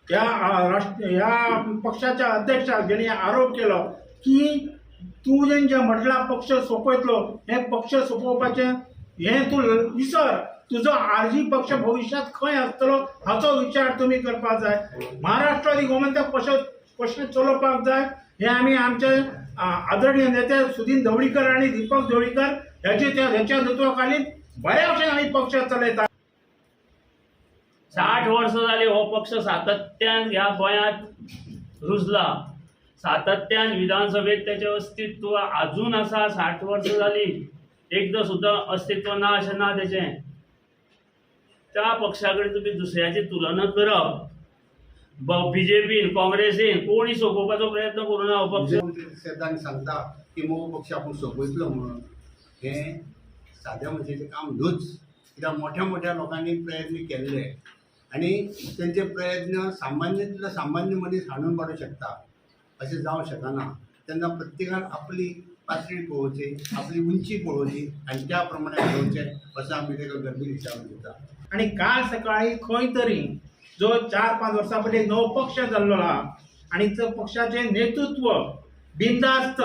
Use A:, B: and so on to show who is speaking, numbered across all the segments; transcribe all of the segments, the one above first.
A: ह्या पक्षाच्या अध्यक्षाक ज्यांनी आरोप केलो की तू जे म्हटला पक्ष सोपयतलो, हे पक्ष सोपोवपाचे हे तू विसर, तुझो आरजी पक्ष भविष्यात खंय आसतलो हाचो विचार तुम्ही करपाक जाय। महाराष्ट्रादी गोमंतक कशें चलोवपाक जाय हे आमी आमचे आदरणीय नेते सुदीन ढवळीकर आणि दीपक ढवळीकर ह्याच्या नेतृत्वाखाली बऱ्या भशेन आमी पक्ष चलयता।
B: 60 वर्सां जाली हो पक्ष सातत्यान ह्या गोंयांत रुजला, सातत्यान विधानसभेत त्याचे अस्तित्व अजून आसा। 60 वर्सां जाली, एकदां सुद्दां अस्तित्व ना अशें ना तेचें। त्या पक्षा कडेन तुमी दुसऱ्याची तुलना करप, बीजेपीन काँग्रेसीन कोणी सोपोवपाचो प्रयत्न करूं ना हो पक्ष।
C: सांगता की मोव पक्ष आपूण सोपयतलो म्हणून, हें साद्या मनशाचें काम न्हूच। कित्याक मोठ्या मोठ्या लोकांनी प्रयत्न केल्ले आनी तेंचे प्रयत्न सामान्यांतलो सामान्य मनीस हाडून काडूंक शकता अशें जावंक शकना। तेन्ना प्रत्येकान आपली पातळी पळोवची, आपली उंची पळोवची आनी त्या प्रमाणे पळोवचें असो आमी ताका गंभीर हिसाब दिता।
A: आणि काल सकाळी खंय तरी जो 4-5 वर्सां पयलीं नवो पक्ष जाल्लो आहा आणि त्या पक्षाचे नेतृत्व बिनधास्त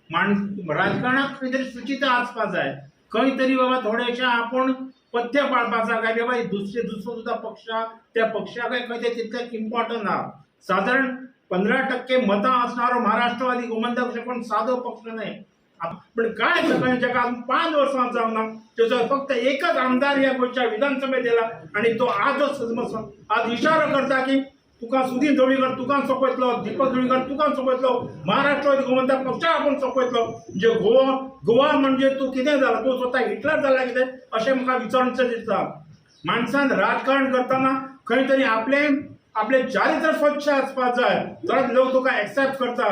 A: राजकारणात खंय तरी सुचिता आसपाक जाय। खंय तरी बाबा थोडेशें आपूण पथ्य पाळपाक जाय काय बाबा दुसरो सुद्दां पक्ष त्या पक्षाक खंय तरी तितलें इम्पॉर्टंट आहा। साधारण 15% मतां असणारो महाराष्ट्रवादी गोमंतक अशें कोण सादो पक्ष न्हय। पण काय सकाळी जगा 5 वर्सां जावंक ना, त्याचो फक्त एकच आमदार ह्या गोंयच्या विधानसभेत येला आणि तो आज इशारो करता की तुका सुदीन ढवळीकर तुका सोपयतलो, दीपक ढवळीकर तुका सोपयतलो, महाराष्ट्रवादी गोमंतक पक्ष आपूण सोपयतलो। म्हणजे गोवा म्हणजे तू कितें जाला, तू स्वता हिटलर जाला कितें अशें म्हाका विचारूंचें दिसता। माणसान राजकारण करतना खंय तरी आपले चारित्र स्वच्छ आसपाक जाय, तरच लोक तुका एक्सेप्ट करता।